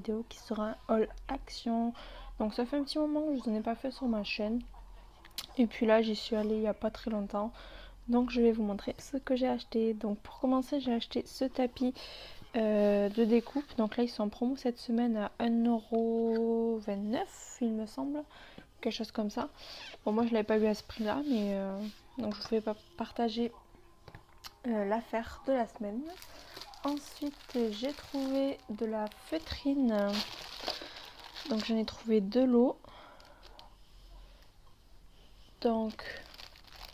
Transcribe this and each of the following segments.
vidéo qui sera un haul action. Donc ça fait un petit moment que je n'en ai pas fait sur ma chaîne. Et puis là j'y suis allée il n'y a pas très longtemps. Donc je vais vous montrer ce que j'ai acheté. Donc pour commencer j'ai acheté ce tapis de découpe. Donc là ils sont en promo cette semaine à 1,29 € il me semble. Quelque chose comme ça. Bon moi je l'avais pas vu à ce prix là, mais donc je ne vais pas partager l'affaire de la semaine. Ensuite j'ai trouvé de la feutrine. Donc j'en ai trouvé 2 lots. Donc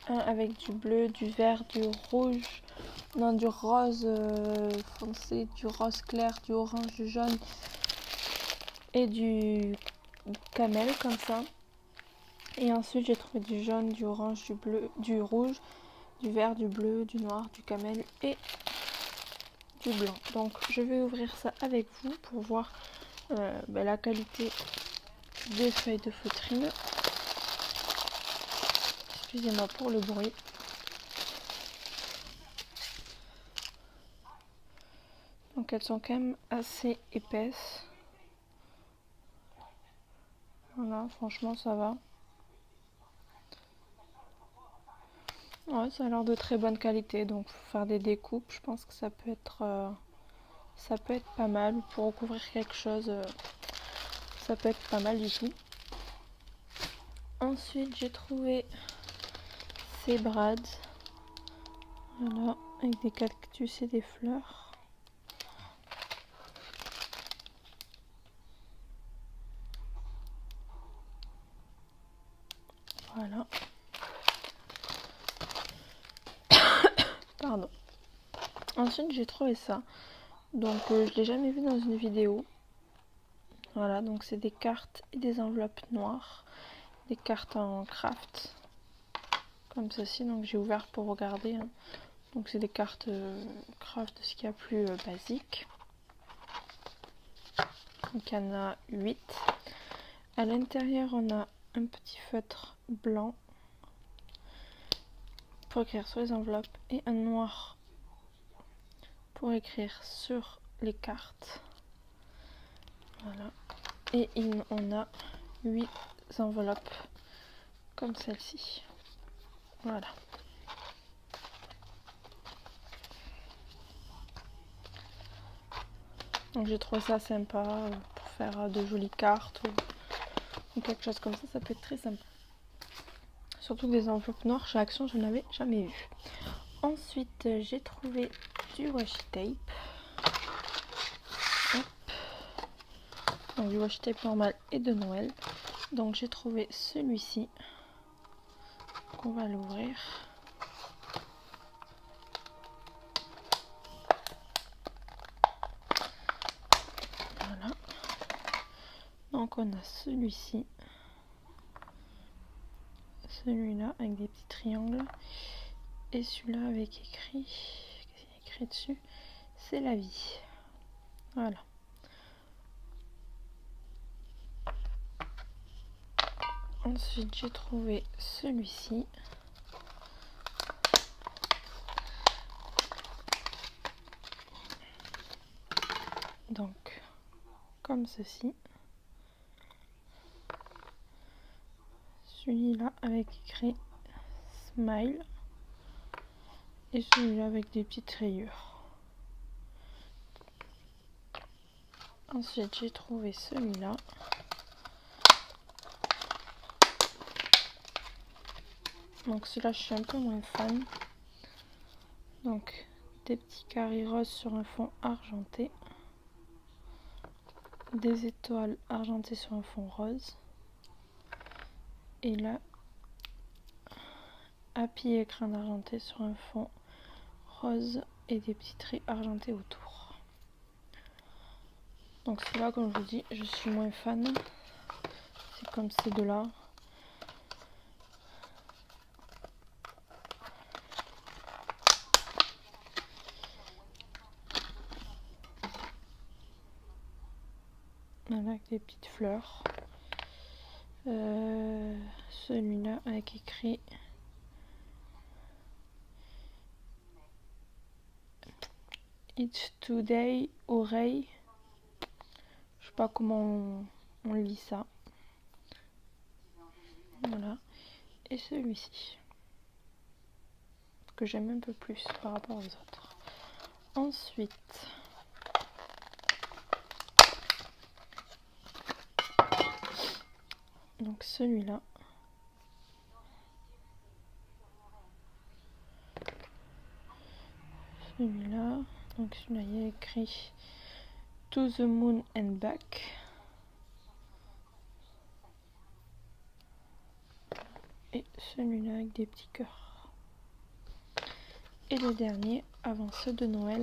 un avec du bleu, du vert, du rouge, non du rose foncé, du rose clair, du orange, du jaune et du camel comme ça. Et ensuite j'ai trouvé du jaune, du orange, du bleu, du rouge, du vert, du bleu, du noir, du camel et du blanc. Donc je vais ouvrir ça avec vous pour voir la qualité des feuilles de feutrine. Excusez-moi pour le bruit. Donc elles sont quand même assez épaisses. Voilà, franchement ça va. Ouais, ça a l'air de très bonne qualité. Donc pour faire des découpes, je pense que ça peut être pas mal. Ou pour recouvrir quelque chose, ça peut être pas mal du tout. Ensuite j'ai trouvé ces brades. Voilà, avec des cactus et des fleurs. Voilà. Pardon. Ensuite j'ai trouvé ça. Donc je l'ai jamais vu dans une vidéo. Voilà, donc c'est des cartes et des enveloppes noires. Des cartes en craft. Comme ceci, donc j'ai ouvert pour regarder. Hein. Donc c'est des cartes craft de ce qu'il y a plus basique. Donc il y en a 8. À l'intérieur on a un petit feutre blanc pour écrire sur les enveloppes et un noir pour écrire sur les cartes. Voilà. Et on a 8 enveloppes comme celle-ci. Voilà. Donc j'ai trouvé ça sympa pour faire de jolies cartes ou quelque chose comme ça, ça peut être très sympa. Surtout des enveloppes noires chez Action, je n'avais jamais vu. Ensuite, j'ai trouvé du washi tape. Hop. Donc du washi tape normal et de Noël. Donc j'ai trouvé celui-ci. On va l'ouvrir. Voilà. Donc on a celui-ci. Celui-là avec des petits triangles. Et celui-là avec écrit dessus, c'est la vie. Voilà. Ensuite j'ai trouvé celui-ci. Donc comme ceci. Celui-là avec écrit smile. Et celui-là avec des petites rayures. Ensuite j'ai trouvé celui-là. Donc celui-là je suis un peu moins fan. Donc des petits carrés roses sur un fond argenté. Des étoiles argentées sur un fond rose. Et là, happy écrin argenté sur un fond rose et des petits traits argentés autour. Donc celui-là, comme je vous dis, je suis moins fan. C'est comme ces deux-là. Voilà, avec des petites fleurs. Celui-là avec écrit It's Today, oreille. Je sais pas comment on lit ça. Voilà. Et celui-ci, que j'aime un peu plus par rapport aux autres. Ensuite, donc celui-là. Celui-là. Donc celui-là, il y a écrit To the Moon and Back. Et celui-là avec des petits cœurs. Et le dernier, avant ceux de Noël.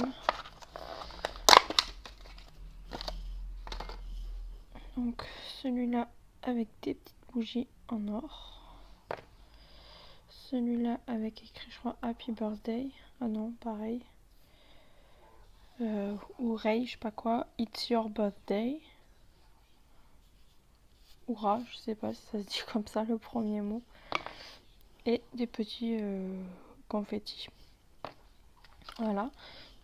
Donc celui-là avec des petites bougies en or. Celui-là avec écrit, je crois, Happy Birthday. Ah non, pareil. Ou Ray, je sais pas quoi. It's your birthday. Hurrah, je sais pas si ça se dit comme ça le premier mot. Et des petits confettis. Voilà.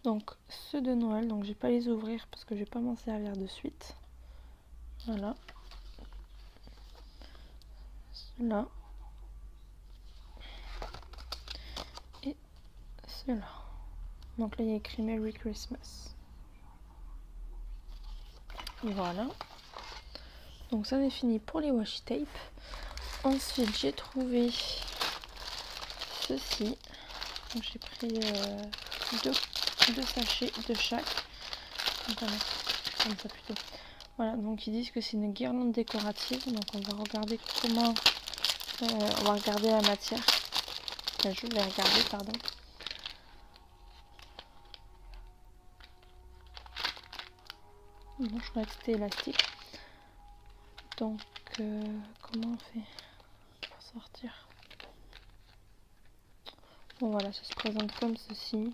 Donc ceux de Noël, donc je vais pas les ouvrir parce que je vais pas m'en servir de suite. Voilà. Ceux-là. Et ceux-là. Donc là il y a écrit Merry Christmas. Et voilà. Donc ça c'est fini pour les washi tape. Ensuite j'ai trouvé ceci. Donc j'ai pris deux sachets de chaque. Voilà, comme ça plutôt. Voilà, donc ils disent que c'est une guirlande décorative. Donc on va regarder comment... on va regarder la matière. Enfin, je vais regarder, pardon. Bon, je crois que c'était élastique. Donc, comment on fait pour sortir? Bon voilà, ça se présente comme ceci.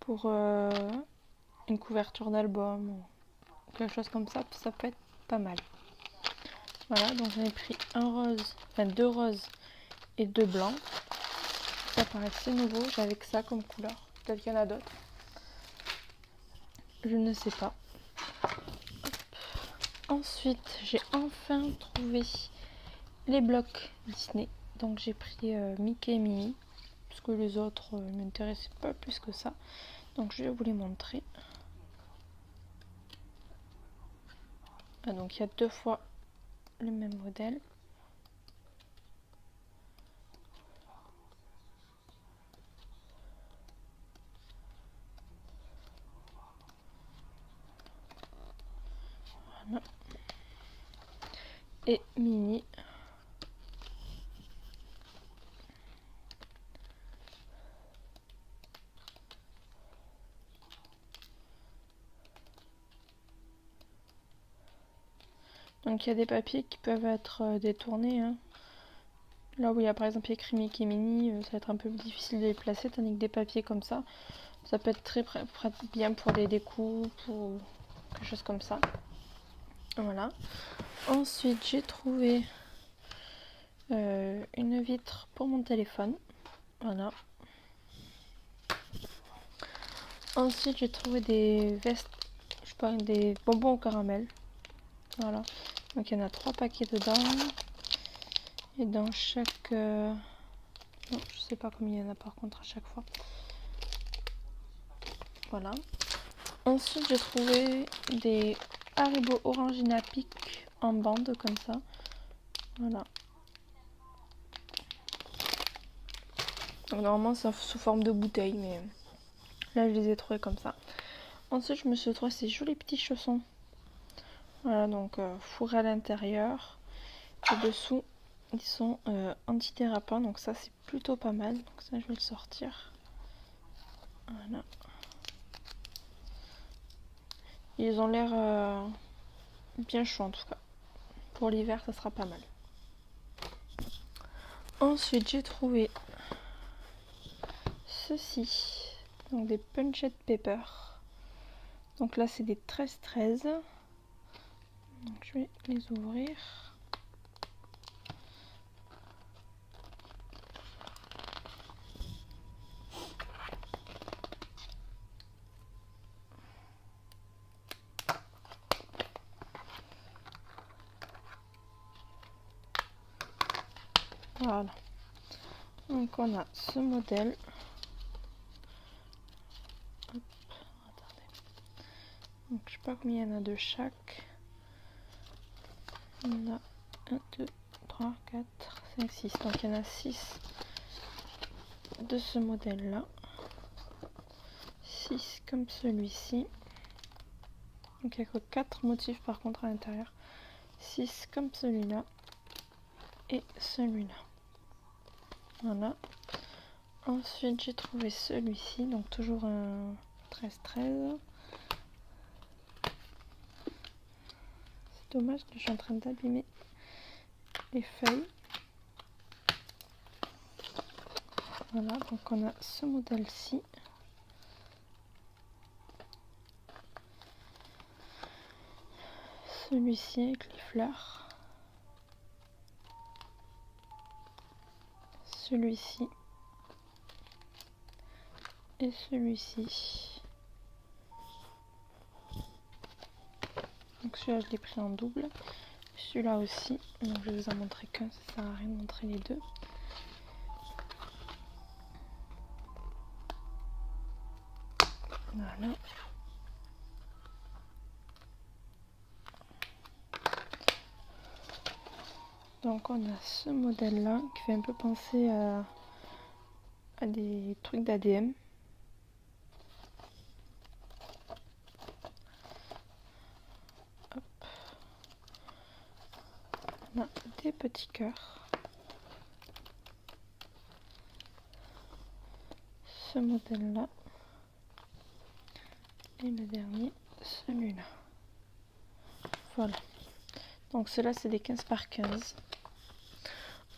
Pour une couverture d'album ou quelque chose comme ça peut être pas mal. Voilà, donc j'en ai pris un rose, enfin 2 roses et 2 blancs. Ça paraissait nouveau, j'avais que ça comme couleur. Peut-être qu'il y en a d'autres. Je ne sais pas. Ensuite, j'ai enfin trouvé les blocs Disney. Donc j'ai pris Mickey et Minnie. Parce que les autres ne m'intéressaient pas plus que ça. Donc je vais vous les montrer. Ah, donc il y a 2 fois le même modèle. Voilà. Et Minnie. Donc il y a des papiers qui peuvent être détournés. Hein. Là où il y a par exemple écrit Mickey et Minnie, ça va être un peu difficile de les placer, tandis que des papiers comme ça peut être très bien pour les découpes ou quelque chose comme ça. Voilà. Ensuite j'ai trouvé une vitre pour mon téléphone. Voilà. Ensuite j'ai trouvé des vestes, je sais pas, des bonbons au caramel. Voilà. Donc il y en a 3 paquets dedans. Et dans chaque... non, je sais pas combien il y en a par contre à chaque fois. Voilà. Ensuite j'ai trouvé des Haribo Orangina Peak en bande comme ça. Voilà. Donc normalement c'est sous forme de bouteille, mais là je les ai trouvés comme ça. Ensuite je me suis trouvé ces jolis petits chaussons. Voilà, donc fourrés à l'intérieur. Et dessous ils sont antidérapants, donc ça c'est plutôt pas mal. Donc ça je vais le sortir. Voilà. Ils ont l'air bien chauds en tout cas. Pour l'hiver ça sera pas mal. Ensuite j'ai trouvé ceci. Donc des punched pepper. Donc là c'est des 13-13. Donc je vais les ouvrir. Voilà. Donc on a ce modèle. Hop, attendez. Donc je sais pas combien il y en a de chaque. On a 1, 2, 3, 4, 5, 6. Donc il y en a 6 de ce modèle là. 6 comme celui-ci. Donc il n'y a que 4 motifs par contre à l'intérieur. 6 comme celui-là. Et celui-là. Voilà. Ensuite j'ai trouvé celui-ci. Donc toujours un 13-13. C'est dommage, je suis en train d'abîmer les feuilles. Voilà, donc on a ce modèle-ci. Celui-ci avec les fleurs. Celui-ci. Et celui-ci. Donc celui-là je l'ai pris en double. Celui-là aussi. Donc je vais vous en montrer qu'un, ça sert à rien de montrer les deux. Voilà. Donc on a ce modèle là qui fait un peu penser à des trucs d'ADM. On a des petits cœurs. Ce modèle là. Et le dernier, celui-là. Voilà. Donc ceux-là c'est des 15 par 15.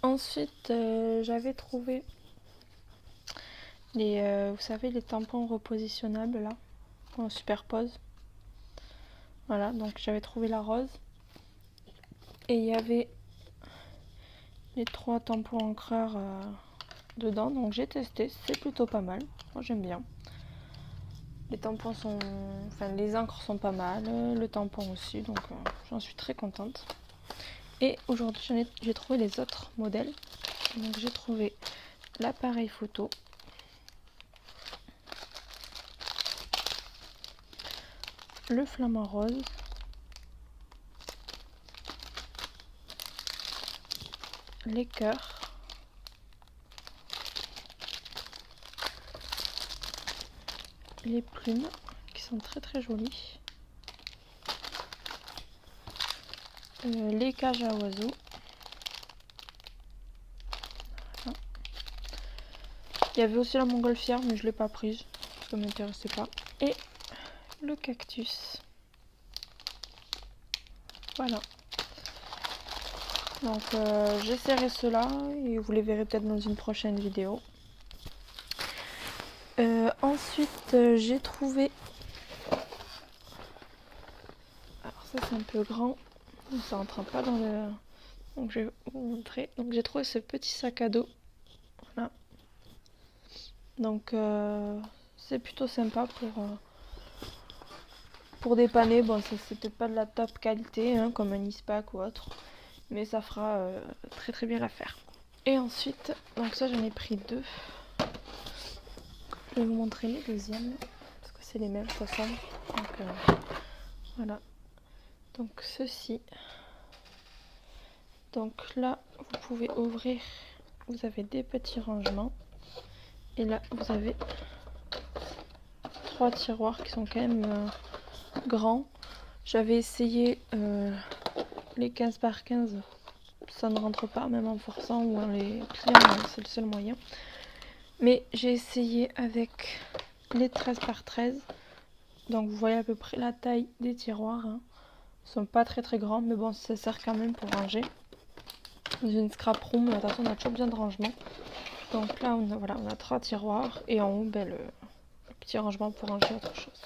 Ensuite j'avais trouvé les, vous savez, les tampons repositionnables là, qu'on superpose. Voilà, donc j'avais trouvé la rose. Et il y avait les 3 tampons encreurs dedans. Donc j'ai testé, c'est plutôt pas mal. Moi j'aime bien. Les tampons sont... Enfin les encres sont pas mal, le tampon aussi, donc j'en suis très contente. Et aujourd'hui j'ai trouvé les autres modèles. Donc j'ai trouvé l'appareil photo. Le flamant rose. Les cœurs. Les plumes qui sont très très jolies. Les cages à oiseaux. Voilà. Il y avait aussi la montgolfière mais je l'ai pas prise, ça m'intéressait pas. Et le cactus. Voilà. Donc j'essaierai cela et vous les verrez peut-être dans une prochaine vidéo. Ensuite j'ai trouvé... Alors ça c'est un peu grand, ça rentre pas dans le... Donc je vais vous montrer. Donc j'ai trouvé ce petit sac à dos. Voilà. Donc c'est plutôt sympa pour dépanner. Bon, ça c'est peut-être pas de la top qualité hein, comme un Ispac ou autre, mais ça fera très très bien l'affaire. Et ensuite, donc ça j'en ai pris 2. Je vais vous montrer les deuxièmes parce que c'est les mêmes, ça semble. Donc voilà. Donc ceci. Donc là, vous pouvez ouvrir. Vous avez des petits rangements. Et là, vous avez 3 tiroirs qui sont quand même grands. J'avais essayé les 15 par 15. Ça ne rentre pas, même en forçant ou en les pliant, c'est le seul moyen. Mais j'ai essayé avec les 13 par 13. Donc vous voyez à peu près la taille des tiroirs. Hein. Ils sont pas très très grands, mais bon, ça sert quand même pour ranger. Dans une scrap room, de toute façon, on a toujours bien de rangement. Donc là, voilà, on a 3 tiroirs. Et en haut, ben, le petit rangement pour ranger autre chose.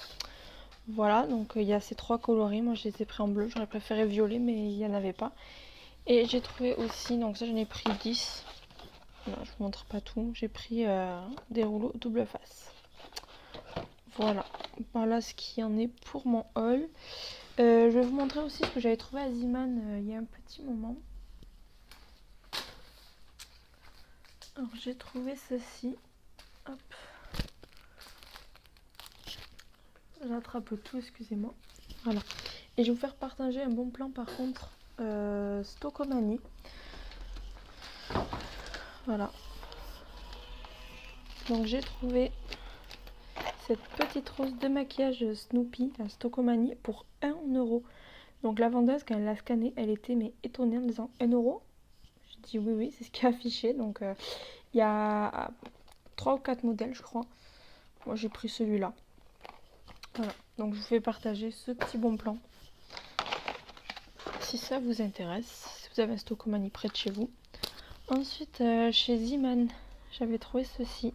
Voilà, donc il y a ces 3 coloris. Moi, je les ai pris en bleu. J'aurais préféré violet, mais il n'y en avait pas. Et j'ai trouvé aussi, donc ça, j'en ai pris 10. Voilà, je vous montre pas tout. J'ai pris des rouleaux double face. Voilà, voilà ce qu'il y en est pour mon haul. Je vais vous montrer aussi ce que j'avais trouvé à Ziman il y a un petit moment. Alors j'ai trouvé ceci. Hop. J'attrape tout, excusez-moi. Voilà. Et je vais vous faire partager un bon plan par contre. Stokomani. Voilà. Donc j'ai trouvé cette petite rose de maquillage Snoopy, la Stokomani, pour 1 €. Donc la vendeuse, quand elle l'a scanné, elle était mais étonnée en disant 1 €. Je dis oui, oui, c'est ce qui est affiché. Donc il y a 3 ou 4 modèles, je crois. Moi j'ai pris celui-là. Voilà. Donc je vous fais partager ce petit bon plan. Si ça vous intéresse, si vous avez un Stokomani près de chez vous. Ensuite, chez Ziman, j'avais trouvé ceci.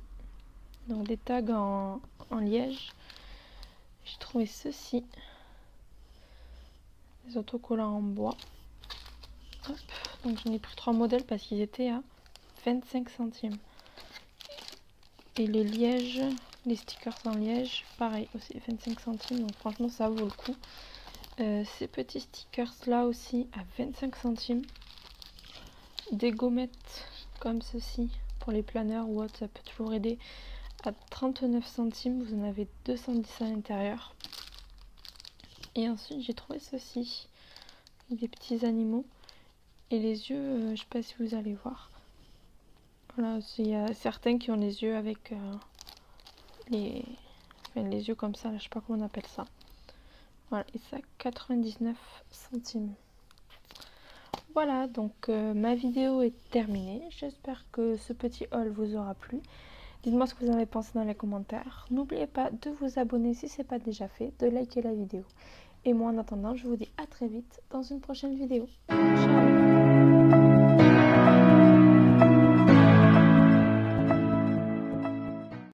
Donc des tags en liège. J'ai trouvé ceci. Des autocollants en bois. Hop. Donc j'en ai pris 3 modèles parce qu'ils étaient à 25 centimes. Et les lièges, les stickers en liège, pareil aussi 25 centimes. Donc franchement ça vaut le coup. Ces petits stickers là aussi à 25 centimes. Des gommettes comme ceci pour les planeurs ou autre, ça peut toujours aider. À 39 centimes, vous en avez 210 à l'intérieur. Et ensuite j'ai trouvé ceci, des petits animaux. Et les yeux, je sais pas si vous allez voir. Voilà, il y a certains qui ont les yeux avec les yeux comme ça, là, je sais pas comment on appelle ça. Voilà, et ça 99 centimes. Voilà, donc ma vidéo est terminée. J'espère que ce petit haul vous aura plu. Dites-moi ce que vous en avez pensé dans les commentaires. N'oubliez pas de vous abonner si ce n'est pas déjà fait, de liker la vidéo. Et moi en attendant, je vous dis à très vite dans une prochaine vidéo. Ciao!